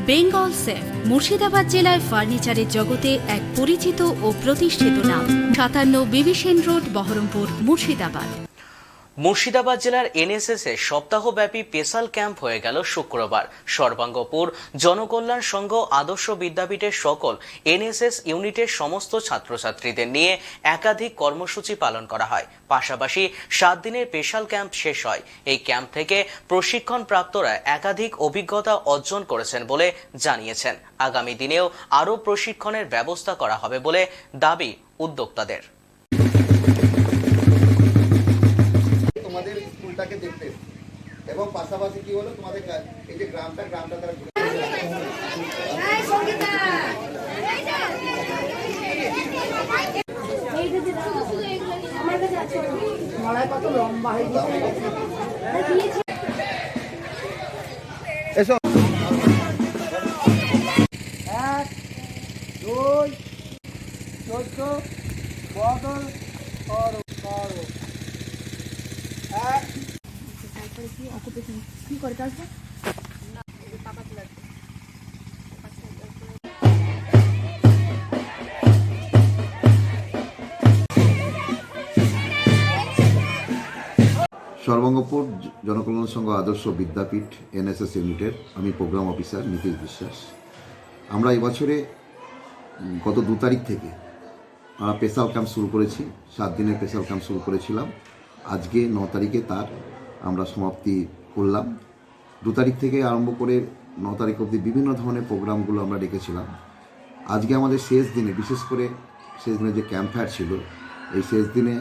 Bengal safe Murshidabad জেলায় ফার্নিচারের জগতে এক পরিচিত ও প্রতিষ্ঠিত নাম। 57 বিবি সেন রোড, বহরমপুর, মুর্শিদাবাদ। মুর্শিদাবাদ জেলার এনএসএস এ সপ্তাহব্যাপী স্পেশাল ক্যাম্প হয়ে গেল শুক্রবার। সর্বাঙ্গপুর জনকল্যাণ সংঘ আদর্শ বিদ্যাপীঠের সকল এনএসএস ইউনিটের সমস্ত ছাত্রছাত্রীদের নিয়ে একাধিক কর্মসূচি পালন করা হয়। পাশাপাশি 7 দিনের স্পেশাল ক্যাম্প শেষ হয়। এই ক্যাম্প থেকে প্রশিক্ষণ প্রাপ্তরা একাধিক অভিজ্ঞতা অর্জন করেছেন বলে জানিয়েছেন। আগামী দিনেও আরও প্রশিক্ষণের ব্যবস্থা করা হবে বলে দাবি উদ্যোক্তাদের। তোমাদের স্কুলটাকে দেখতে এবং পাশাপাশি কি হলো তোমাদের এই যে গ্রামটা তারা এসো 1 2 14 বদল করো কি করে কাজ সর্বাঙ্গপুর জনকল্যাণ সংঘ আদর্শ বিদ্যাপীঠ এনএসএস ইউনিটের আমি প্রোগ্রাম অফিসার নীতিশ বিশ্বাস। আমরা এবছরে গত 2 তারিখ থেকে আমরা স্পেশাল ক্যাম্প শুরু করেছি। 7 দিনের স্পেশাল ক্যাম্প শুরু করেছিলাম। আজকে 9 তারিখে তার আমরা সমাপ্তি করলাম। 2 তারিখ থেকে আরম্ভ করে 9 তারিখ অবধি বিভিন্ন ধরনের প্রোগ্রামগুলো আমরা রেখেছিলাম। আজকে আমাদের শেষ দিনে, বিশেষ করে শেষ দিনে যে ক্যাম্প ফায়ার ছিল, এই শেষ দিনে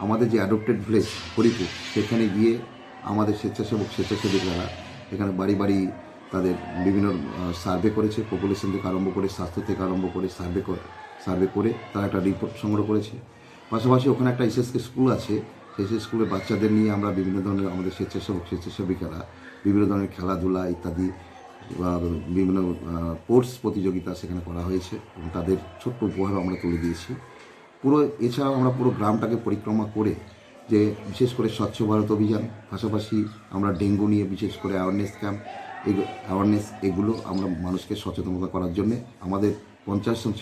আমাদের যে অ্যাডপ্টেড ভিলেজ হরিপুর, সেখানে গিয়ে আমাদের স্বেচ্ছাসেবীরা এখানে বাড়ি বাড়ি তাদের বিভিন্ন সার্ভে করেছে। পপুলেশন থেকে আরম্ভ করে, স্বাস্থ্য থেকে আরম্ভ করে সার্ভে করে তারা একটা রিপোর্ট সংগ্রহ করেছে। পাশাপাশি ওখানে একটা এসএসকে স্কুল আছে, সেই স্কুলের বাচ্চাদের নিয়ে আমরা বিভিন্ন ধরনের আমাদের স্বেচ্ছাসেবিকারা বিভিন্ন ধরনের খেলাধুলা ইত্যাদি বা বিভিন্ন স্পোর্টস প্রতিযোগিতা সেখানে করা হয়েছে এবং তাদের ছোট্ট উপহার আমরা তুলে দিয়েছি। এছাড়াও আমরা পুরো গ্রামটাকে পরিক্রমা করে যে বিশেষ করে স্বচ্ছ ভারত অভিযান, পাশাপাশি আমরা ডেঙ্গু নিয়ে বিশেষ করে অ্যাওয়ারনেস ক্যাম্প, এগুলো আমরা মানুষকে সচেতনতা করার জন্যে আমাদের 50 জন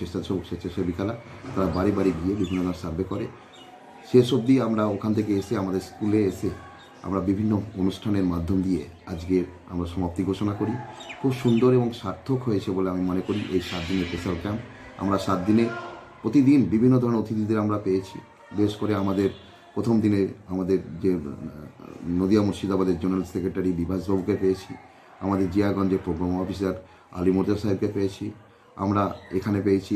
স্বেচ্ছাসেবিকারা তারা বাড়ি বাড়ি গিয়ে বিভিন্ন ধরনের সার্ভে করে। শেষ অবধি আমরা ওখান থেকে এসে আমাদের স্কুলে এসে আমরা বিভিন্ন অনুষ্ঠানের মাধ্যম দিয়ে আজকে আমরা সমাপ্তি ঘোষণা করি। খুব সুন্দর এবং সার্থক হয়েছে বলে আমি মনে করি এই 7 দিনের স্পেশাল ক্যাম্প। আমরা 7 দিনে প্রতিদিন বিভিন্ন ধরনের অতিথিদের আমরা পেয়েছি। বিশেষ করে আমাদের প্রথম দিনে আমাদের যে নদিয়া মুর্শিদাবাদের জেনারেল সেক্রেটারি বিভাসবাবুকে পেয়েছি, আমাদের জিয়াগঞ্জের প্রোগ্রাম অফিসার আলী মোর্জা সাহেবকে পেয়েছি। আমরা এখানে পেয়েছি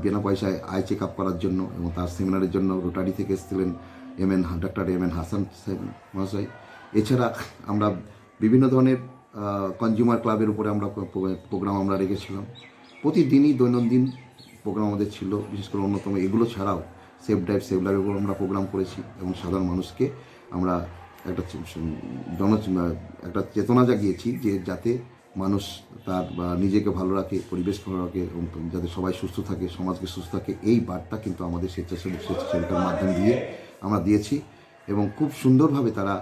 বিনা পয়সায় আই চেক আপ করার জন্য এবং তার সেমিনারের জন্য রোটারি থেকে এসেছিলেন ডাক্তার এম.এন. হাসান সাহেব মহাশয়। এছাড়া আমরা বিভিন্ন ধরনের কনজিউমার ক্লাবের উপরে আমরা প্রোগ্রাম আমরা রেখেছিলাম। প্রতিদিনই দৈনন্দিন প্রোগ্রাম আমাদের ছিল। বিশেষ করে অন্যতম এগুলো ছাড়াও সেফ ড্রাইভের উপর আমরা প্রোগ্রাম করেছি এবং সাধারণ মানুষকে আমরা একটা চেতনা জাগিয়েছি যে যাতে মানুষ তার নিজেকে ভালো রাখে, পরিবেশ ভালো রাখে এবং যাতে সবাই সুস্থ থাকে, সমাজকে সুস্থ থাকে। এই বার্তা কিন্তু আমাদের স্বেচ্ছাসেবিকার মাধ্যম দিয়ে আমরা দিয়েছি এবং খুব সুন্দরভাবে তারা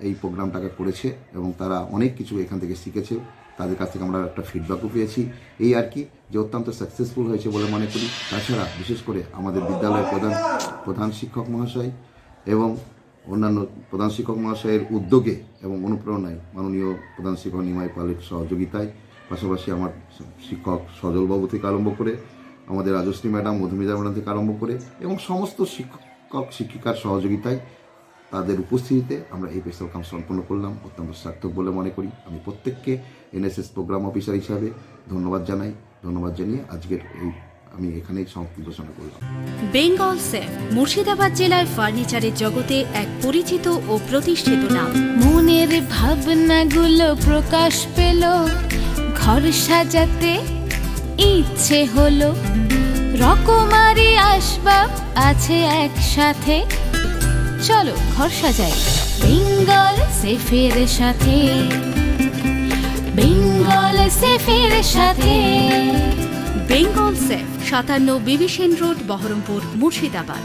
এই প্রোগ্রামটাকে করেছে এবং তারা অনেক কিছু এখান থেকে শিখেছে। তাদের কাছ থেকে আমরা একটা ফিডব্যাকও পেয়েছি। এই আর কি, যে অত্যন্ত সাকসেসফুল হয়েছে বলে মনে করি। তাছাড়া বিশেষ করে আমাদের বিদ্যালয়ের প্রধান শিক্ষক মহাশয় এবং অন্যান্য প্রধান শিক্ষক মহাশয়ের উদ্যোগে এবং অনুপ্রেরণায় মাননীয় প্রধান শিক্ষক নিমাই পালের সহযোগিতায়, পাশাপাশি আমার শিক্ষক সজলবাবু থেকে আরম্ভ করে আমাদের রাজশ্রী ম্যাডাম, মধুমিতা ম্যাডাম থেকে আরম্ভ করে এবং সমস্ত শিক্ষক শিক্ষিকার সহযোগিতায়, তাদের উপস্থিতিতে আমরা এই স্পেশাল ক্যাম্প সম্পন্ন করলাম। অত্যন্ত সার্থক বলে মনে করি। আমি প্রত্যেককে এনএসএস প্রোগ্রাম অফিসার হিসাবে ধন্যবাদ জানিয়ে আজকের আমি এখানেই সমাপ্তি ঘোষণা করলাম। বেঙ্গল সেফ মুর্শিদাবাদ জেলায় ফার্নিচারের জগতে এক পরিচিত ও প্রতিষ্ঠিত নাম। মনের ভাবনাগুলো প্রকাশ পেল, ঘর সাজাতে ইচ্ছে হলো, রকমারি আসবাব আছে একসাথে, চলো ঘর সাজাই বেঙ্গল সেফের সাথে, বেঙ্গল সেফের সাথে। বেঙ্গল সেফ 57 বিবি সেন রোড, বহরমপুর, মুর্শিদাবাদ।